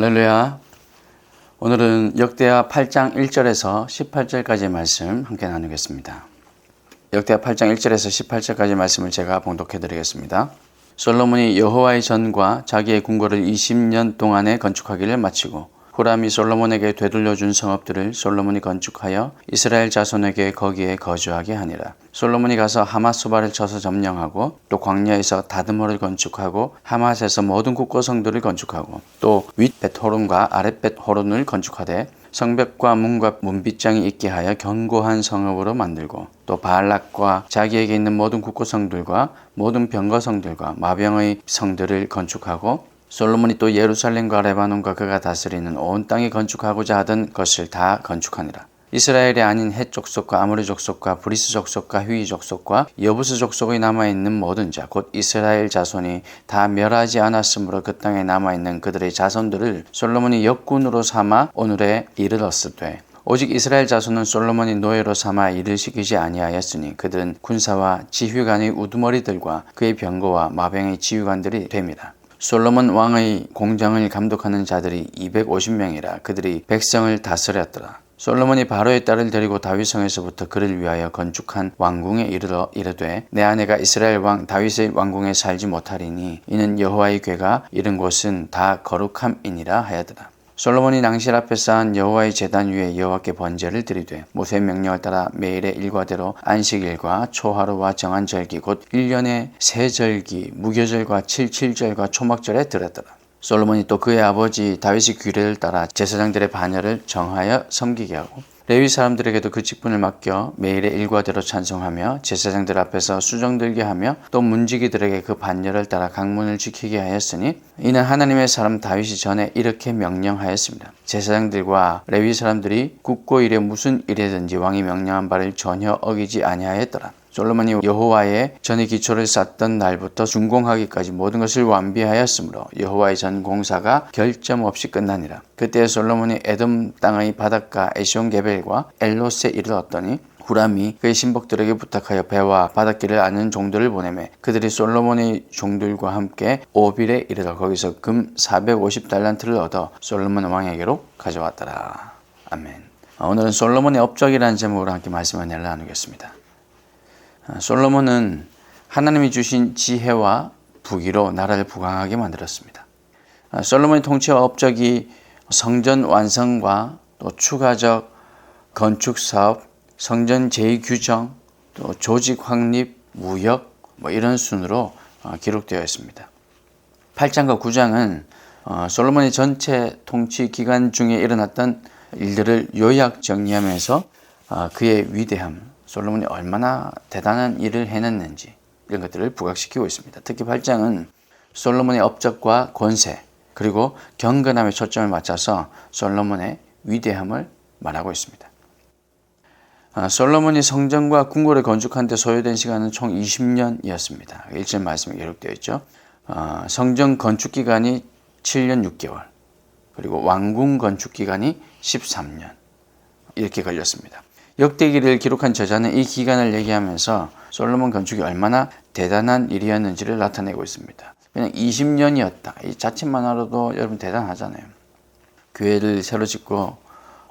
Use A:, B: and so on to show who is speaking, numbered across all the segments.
A: 할렐루야. 오늘은 역대하 8장 1절에서 18절까지의 말씀 함께 나누겠습니다. 역대하 8장 1절에서 18절까지의 말씀을 제가 봉독해 드리겠습니다. 솔로몬이 여호와의 전과 자기의 궁궐을 20년 동안에 건축하기를 마치고 후람이 솔로몬에게 되돌려 준 성읍들을 솔로몬이 건축하여 이스라엘 자손에게 거기에 거주하게 하니라. 솔로몬이 가서 하맛소바를 쳐서 점령하고 또 광야에서 다드모를 건축하고 하맛에서 모든 국고성들을 건축하고 또 윗벳호론과 아랫벳호론을 건축하되 성벽과 문과 문빗장이 있게 하여 견고한 성읍으로 만들고 또 바알락과 자기에게 있는 모든 국고성들과 모든 병거성들과 마병의 성들을 건축하고 솔로몬이 또 예루살렘과 레바논과 그가 다스리는 온 땅에 건축하고자 하던 것을 다 건축하니라. 이스라엘이 아닌 헷 족속과 아모리 족속과 브리스 족속과 휘 족속과 여부스 족속의 남아있는 모든 자 곧 이스라엘 자손이 다 멸하지 않았으므로 그 땅에 남아있는 그들의 자손들을 솔로몬이 역군으로 삼아 오늘에 이르렀으되 오직 이스라엘 자손은 솔로몬이 노예로 삼아 일을 시키지 아니하였으니 그들은 군사와 지휘관의 우두머리들과 그의 병거와 마병의 지휘관들이 됨이라. 솔로몬 왕의 공장을 감독하는 자들이 250명이라 그들이 백성을 다스렸더라. 솔로몬이 바로의 딸을 데리고 다윗성에서부터 그를 위하여 건축한 왕궁에 이르러 이르되 내 아내가 이스라엘 왕 다윗의 왕궁에 살지 못하리니 이는 여호와의 궤가 이른 곳은 다 거룩함이니라 하였더라. 솔로몬이 낭실 앞에 쌓은 여호와의 제단 위에 여호와께 번제를 드리되 모세의 명령을 따라 매일의 일과대로 안식일과 초하루와 정한 절기 곧 1년의 세 절기 무교절과 칠칠절과 초막절에 드렸더라. 솔로몬이 또 그의 아버지 다윗의 규례를 따라 제사장들의 반열을 정하여 섬기게 하고 레위 사람들에게도 그 직분을 맡겨 매일의 일과대로 찬송하며 제사장들 앞에서 수정 들게 하며 또 문지기들에게 그 반열을 따라 강문을 지키게 하였으니 이는 하나님의 사람 다윗이 전에 이렇게 명령하였습니다. 제사장들과 레위 사람들이 국고일에 무슨 일에든지 왕이 명령한 바를 전혀 어기지 아니하였더라. 솔로몬이 여호와의 전의 기초를 쌓던 날부터 준공하기까지 모든 것을 완비하였으므로 여호와의 전 공사가 결점 없이 끝나니라. 그때 솔로몬이 에돔 땅의 바닷가 에시온게벨과 엘롯에 이르렀더니 후람이 그의 신복들에게 부탁하여 배와 바닷길을 아는 종들을 보내매 그들이 솔로몬의 종들과 함께 오빌에 이르러 거기서 금 450달란트를 얻어 솔로몬 왕에게로 가져왔더라. 아멘. 오늘은 솔로몬의 업적이라는 제목으로 함께 말씀을 나누겠습니다. 솔로몬은 하나님이 주신 지혜와 부귀로 나라를 부강하게 만들었습니다. 솔로몬의 통치와 업적이 성전 완성과 또 추가적 건축 사업, 성전 재규정, 또 조직 확립, 무역 이런 순으로 기록되어 있습니다. 8장과 9장은 솔로몬의 전체 통치 기간 중에 일어났던 일들을 요약 정리하면서 그의 위대함, 솔로몬이 얼마나 대단한 일을 해냈는지 이런 것들을 부각시키고 있습니다. 특히 8장은 솔로몬의 업적과 권세 그리고 경건함에 초점을 맞춰서 솔로몬의 위대함을 말하고 있습니다. 솔로몬이 성전과 궁궐을 건축한 데 소요된 시간은 총 20년이었습니다. 1절 말씀에 기록되어 있죠. 성전 건축 기간이 7년 6개월 그리고 왕궁 건축 기간이 13년 이렇게 걸렸습니다. 역대기를 기록한 저자는 이 기간을 얘기하면서 솔로몬 건축이 얼마나 대단한 일이었는지를 나타내고 있습니다. 그냥 20년이었다. 이 자체만으로도 여러분 대단하잖아요. 교회를 새로 짓고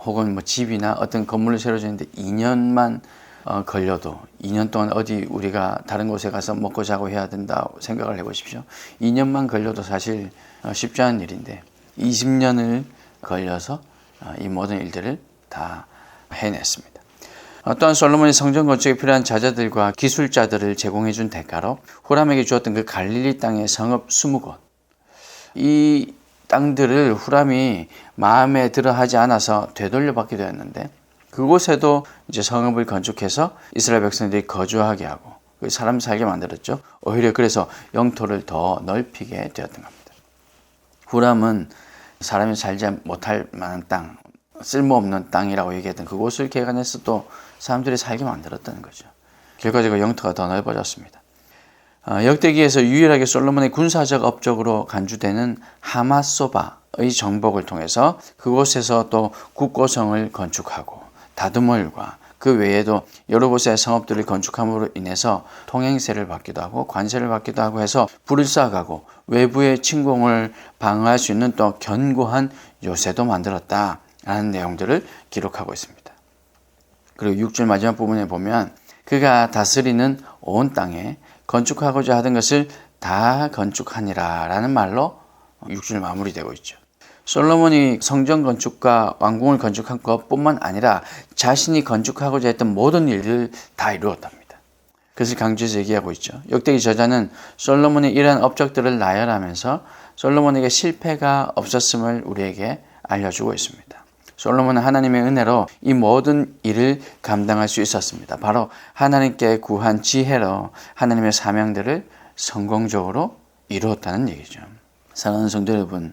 A: 혹은 집이나 어떤 건물을 새로 짓는데 2년만 걸려도 2년 동안 어디 우리가 다른 곳에 가서 먹고 자고 해야 된다 생각을 해보십시오. 2년만 걸려도 사실 쉽지 않은 일인데 20년을 걸려서 이 모든 일들을 다 해냈습니다. 또한 솔로몬이 성전 건축에 필요한 자재들과 기술자들을 제공해 준 대가로 후람에게 주었던 그 갈릴리 땅의 성읍 20곳 이 땅들을 후람이 마음에 들어 하지 않아서 되돌려 받게 되었는데 그곳에도 이제 성읍을 건축해서 이스라엘 백성들이 거주하게 하고 사람 살게 만들었죠. 오히려 그래서 영토를 더 넓히게 되었던 겁니다. 후람은 사람이 살지 못할 만한 땅 쓸모없는 땅이라고 얘기했던 그곳을 개간해서 또 사람들이 살게 만들었다는 거죠. 결과적으로 영토가 더 넓어졌습니다. 역대기에서 유일하게 솔로몬의 군사적 업적으로 간주되는 하맛소바의 정복을 통해서 그곳에서 또 국고성을 건축하고 다드몰과 그 외에도 여러 곳의 성읍들을 건축함으로 인해서 통행세를 받기도 하고 관세를 받기도 하고 해서 불을 쌓아가고 외부의 침공을 방어할 수 있는 또 견고한 요새도 만들었다라는 내용들을 기록하고 있습니다. 그리고 6절 마지막 부분에 보면 그가 다스리는 온 땅에 건축하고자 하던 것을 다 건축하니라 라는 말로 6절 마무리되고 있죠. 솔로몬이 성전 건축과 왕궁을 건축한 것뿐만 아니라 자신이 건축하고자 했던 모든 일들을 다 이루었답니다. 그것을 강조해서 얘기하고 있죠. 역대기 저자는 솔로몬의 이러한 업적들을 나열하면서 솔로몬에게 실패가 없었음을 우리에게 알려주고 있습니다. 솔로몬은 하나님의 은혜로 이 모든 일을 감당할 수 있었습니다. 바로 하나님께 구한 지혜로 하나님의 사명들을 성공적으로 이루었다는 얘기죠. 사랑하는 성도 여러분,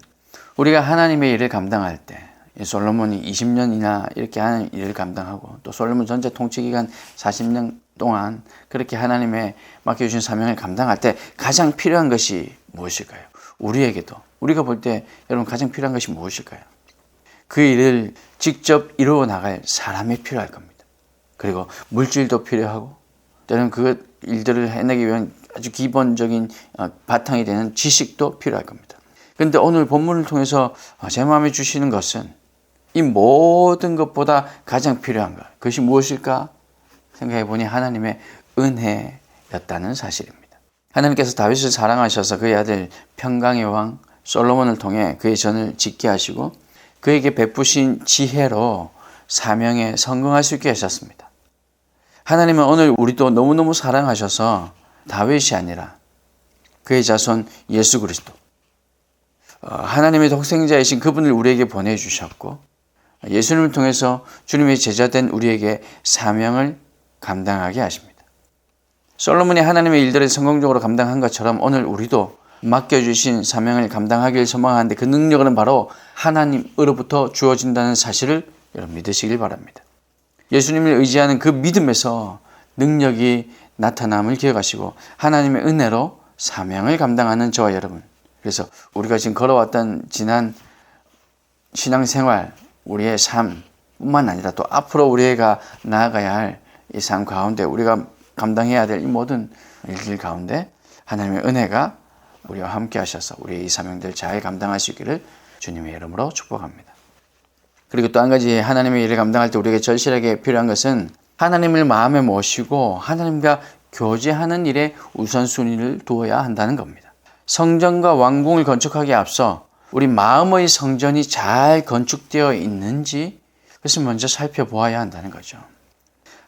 A: 우리가 하나님의 일을 감당할 때 솔로몬이 20년이나 이렇게 하는 일을 감당하고 또 솔로몬 전체 통치기간 40년 동안 그렇게 하나님의 맡겨주신 사명을 감당할 때 가장 필요한 것이 무엇일까요? 우리에게도 우리가 볼 때 여러분 가장 필요한 것이 무엇일까요? 그 일을 직접 이루어 나갈 사람이 필요할 겁니다. 그리고 물질도 필요하고 때로는 그 일들을 해내기 위한 아주 기본적인 바탕이 되는 지식도 필요할 겁니다. 그런데 오늘 본문을 통해서 제 마음에 주시는 것은 이 모든 것보다 가장 필요한 것, 그것이 무엇일까 생각해 보니 하나님의 은혜였다는 사실입니다. 하나님께서 다윗을 사랑하셔서 그의 아들 평강의 왕 솔로몬을 통해 그의 전을 짓게 하시고 그에게 베푸신 지혜로 사명에 성공할 수 있게 하셨습니다. 하나님은 오늘 우리도 너무너무 사랑하셔서 다윗이 아니라 그의 자손 예수 그리스도 하나님의 독생자이신 그분을 우리에게 보내주셨고 예수님을 통해서 주님의 제자된 우리에게 사명을 감당하게 하십니다. 솔로몬이 하나님의 일들을 성공적으로 감당한 것처럼 오늘 우리도 맡겨주신 사명을 감당하길 소망하는데 그 능력은 바로 하나님으로부터 주어진다는 사실을 여러분 믿으시길 바랍니다. 예수님을 의지하는 그 믿음에서 능력이 나타남을 기억하시고 하나님의 은혜로 사명을 감당하는 저와 여러분, 그래서 우리가 지금 걸어왔던 지난 신앙생활, 우리의 삶뿐만 아니라 또 앞으로 우리가 나아가야 할 이 삶 가운데 우리가 감당해야 될 이 모든 일들 가운데 하나님의 은혜가 우리와 함께 하셔서 우리의 이 사명들 잘 감당할 수 있기를 주님의 이름으로 축복합니다. 그리고 또 한 가지 하나님의 일을 감당할 때 우리에게 절실하게 필요한 것은 하나님을 마음에 모시고 하나님과 교제하는 일에 우선순위를 두어야 한다는 겁니다. 성전과 왕궁을 건축하기에 앞서 우리 마음의 성전이 잘 건축되어 있는지 그것을 먼저 살펴보아야 한다는 거죠.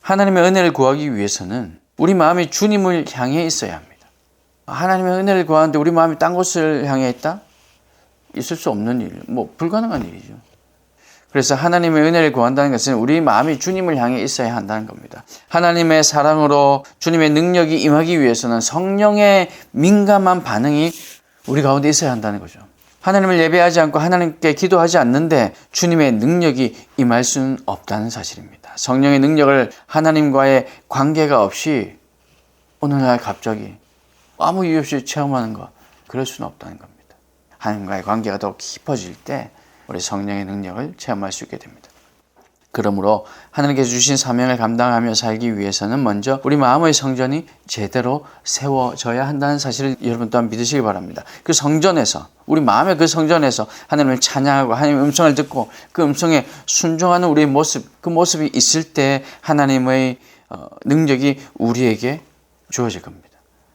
A: 하나님의 은혜를 구하기 위해서는 우리 마음이 주님을 향해 있어야 합니다. 하나님의 은혜를 구하는데 우리 마음이 딴 곳을 향해 있다? 있을 수 없는 일, 불가능한 일이죠. 그래서 하나님의 은혜를 구한다는 것은 우리 마음이 주님을 향해 있어야 한다는 겁니다. 하나님의 사랑으로 주님의 능력이 임하기 위해서는 성령의 민감한 반응이 우리 가운데 있어야 한다는 거죠. 하나님을 예배하지 않고 하나님께 기도하지 않는데 주님의 능력이 임할 수는 없다는 사실입니다. 성령의 능력을 하나님과의 관계가 없이 오늘날 갑자기 아무 이유 없이 체험하는 것, 그럴 수는 없다는 겁니다. 하나님과의 관계가 더 깊어질 때 우리 성령의 능력을 체험할 수 있게 됩니다. 그러므로 하나님께서 주신 사명을 감당하며 살기 위해서는 먼저 우리 마음의 성전이 제대로 세워져야 한다는 사실을 여러분 또한 믿으시기 바랍니다. 그 성전에서, 우리 마음의 그 성전에서 하나님을 찬양하고 하나님의 음성을 듣고 그 음성에 순종하는 우리의 모습, 그 모습이 있을 때 하나님의 능력이 우리에게 주어질 겁니다.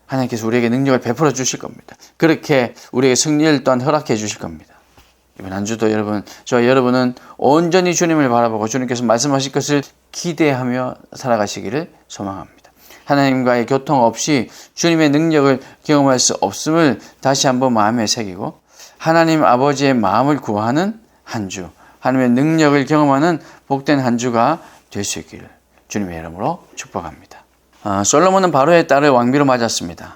A: 하나님께서 우리에게 능력을 베풀어 주실 겁니다. 그렇게 우리에게 승리를 또한 허락해 주실 겁니다. 이번 한 주도 여러분은 온전히 주님을 바라보고 주님께서 말씀하실 것을 기대하며 살아가시기를 소망합니다. 하나님과의 교통 없이 주님의 능력을 경험할 수 없음을 다시 한번 마음에 새기고 하나님 아버지의 마음을 구하는 한 주, 하나님의 능력을 경험하는 복된 한 주가 될 수 있기를 주님의 이름으로 축복합니다. 솔로몬은 바로의 딸을 왕비로 맞았습니다.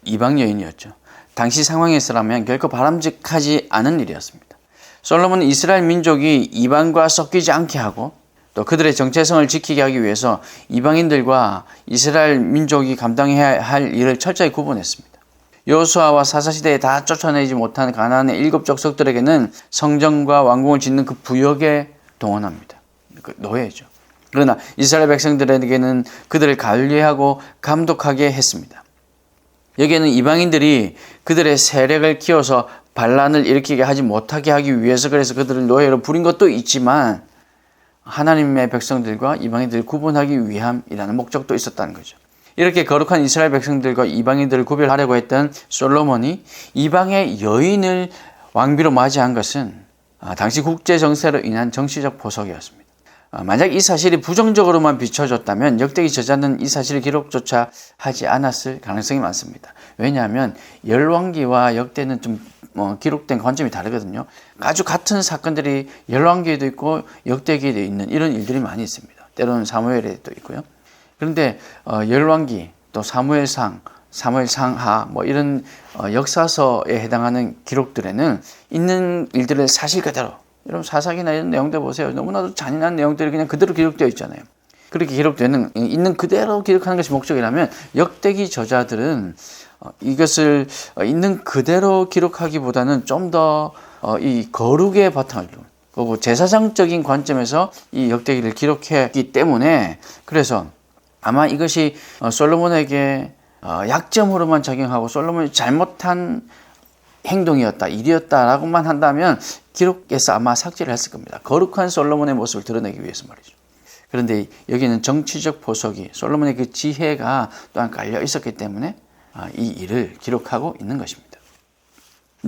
A: 이방 여인이었죠. 당시 상황에서라면 결코 바람직하지 않은 일이었습니다. 솔로몬은 이스라엘 민족이 이방과 섞이지 않게 하고 또 그들의 정체성을 지키게 하기 위해서 이방인들과 이스라엘 민족이 감당해야 할 일을 철저히 구분했습니다. 여호수아와 사사시대에 다 쫓아내지 못한 가나안의 7 족속들에게는 성전과 왕궁을 짓는 그 부역에 동원합니다. 그 노예죠. 그러나 이스라엘 백성들에게는 그들을 관리하고 감독하게 했습니다. 여기에는 이방인들이 그들의 세력을 키워서 반란을 일으키게 하지 못하게 하기 위해서 그래서 그들을 노예로 부린 것도 있지만 하나님의 백성들과 이방인들을 구분하기 위함이라는 목적도 있었다는 거죠. 이렇게 거룩한 이스라엘 백성들과 이방인들을 구별하려고 했던 솔로몬이 이방의 여인을 왕비로 맞이한 것은 당시 국제 정세로 인한 정치적 보석이었습니다. 만약 이 사실이 부정적으로만 비춰졌다면 역대기 저자는 이 사실 기록조차 하지 않았을 가능성이 많습니다. 왜냐하면 열왕기와 역대는 좀 기록된 관점이 다르거든요. 아주 같은 사건들이 열왕기에도 있고 역대기에도 있는 이런 일들이 많이 있습니다. 때로는 사무엘에도 있고요. 그런데 열왕기 또 사무엘상, 사무엘상하 이런 역사서에 해당하는 기록들에는 있는 일들을 사실 그대로, 여러분 사사기나 이런 내용들 보세요. 너무나도 잔인한 내용들이 그냥 그대로 기록되어 있잖아요. 그렇게 기록되는 있는 그대로 기록하는 것이 목적이라면 역대기 저자들은 이것을 있는 그대로 기록하기보다는 좀 더 이 거룩의 바탕을 둔 그리고 제사장적인 관점에서 이 역대기를 기록했기 때문에 그래서 아마 이것이 솔로몬에게 약점으로만 작용하고 솔로몬이 잘못한 행동이었다, 일이었다라고만 한다면 기록에서 아마 삭제를 했을 겁니다. 거룩한 솔로몬의 모습을 드러내기 위해서 말이죠. 그런데 여기는 정치적 보석이 솔로몬의 그 지혜가 또한 깔려 있었기 때문에 이 일을 기록하고 있는 것입니다.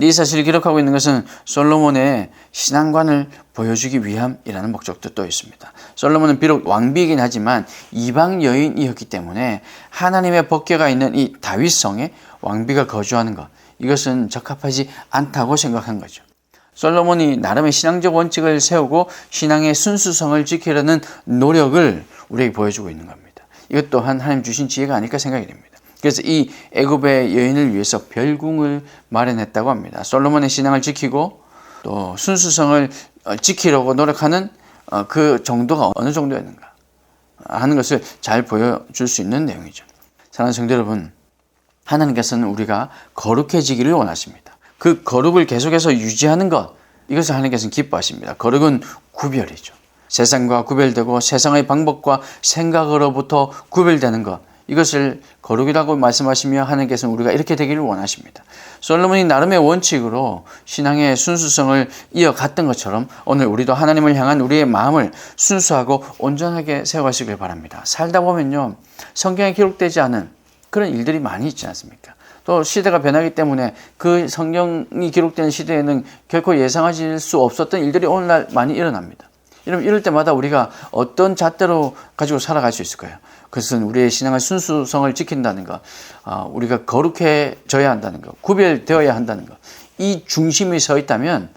A: 이 사실을 기록하고 있는 것은 솔로몬의 신앙관을 보여주기 위함이라는 목적도 또 있습니다. 솔로몬은 비록 왕비이긴 하지만 이방 여인이었기 때문에 하나님의 법궤가 있는 이 다윗성에 왕비가 거주하는 것, 이것은 적합하지 않다고 생각한 거죠. 솔로몬이 나름의 신앙적 원칙을 세우고 신앙의 순수성을 지키려는 노력을 우리에게 보여주고 있는 겁니다. 이것 또한 하나님 주신 지혜가 아닐까 생각이 됩니다. 그래서 이 애굽의 여인을 위해서 별궁을 마련했다고 합니다. 솔로몬의 신앙을 지키고 또 순수성을 지키려고 노력하는 그 정도가 어느 정도였는가 하는 것을 잘 보여줄 수 있는 내용이죠. 사랑하는 성도 여러분, 하나님께서는 우리가 거룩해지기를 원하십니다. 그 거룩을 계속해서 유지하는 것, 이것을 하나님께서는 기뻐하십니다. 거룩은 구별이죠. 세상과 구별되고 세상의 방법과 생각으로부터 구별되는 것, 이것을 거룩이라고 말씀하시며 하나님께서는 우리가 이렇게 되기를 원하십니다. 솔로몬이 나름의 원칙으로 신앙의 순수성을 이어갔던 것처럼 오늘 우리도 하나님을 향한 우리의 마음을 순수하고 온전하게 세워가시길 바랍니다. 살다 보면요, 성경에 기록되지 않은 그런 일들이 많이 있지 않습니까? 또 시대가 변하기 때문에 그 성경이 기록된 시대에는 결코 예상하실 수 없었던 일들이 오늘날 많이 일어납니다. 이럴 때마다 우리가 어떤 잣대로 가지고 살아갈 수 있을까요? 그것은 우리의 신앙의 순수성을 지킨다는 것, 우리가 거룩해져야 한다는 것, 구별되어야 한다는 것, 이 중심이 서 있다면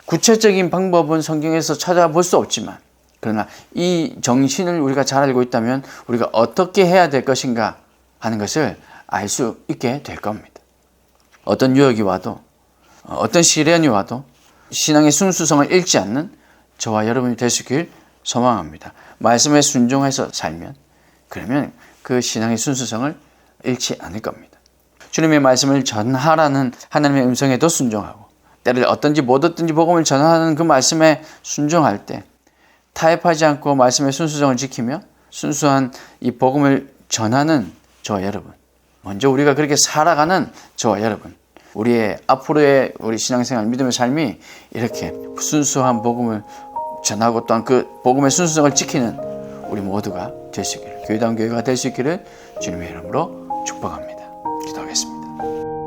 A: 구체적인 방법은 성경에서 찾아볼 수 없지만 그러나 이 정신을 우리가 잘 알고 있다면 우리가 어떻게 해야 될 것인가 하는 것을 알 수 있게 될 겁니다. 어떤 유혹이 와도 어떤 시련이 와도 신앙의 순수성을 잃지 않는 저와 여러분이 될 수 있길 소망합니다. 말씀에 순종해서 살면 그러면 그 신앙의 순수성을 잃지 않을 겁니다. 주님의 말씀을 전하라는 하나님의 음성에도 순종하고 때를 얻든지 못 얻든지 복음을 전하는 그 말씀에 순종할 때 타협하지 않고 말씀의 순수성을 지키며 순수한 이 복음을 전하는 저와 여러분, 먼저 우리가 그렇게 살아가는 저와 여러분, 우리의 앞으로의 우리 신앙생활 믿음의 삶이 이렇게 순수한 복음을 전하고 또한 그 복음의 순수성을 지키는 우리 모두가 될 수 있기를, 교회다운 교회가 될 수 있기를 주님의 이름으로 축복합니다. 기도하겠습니다.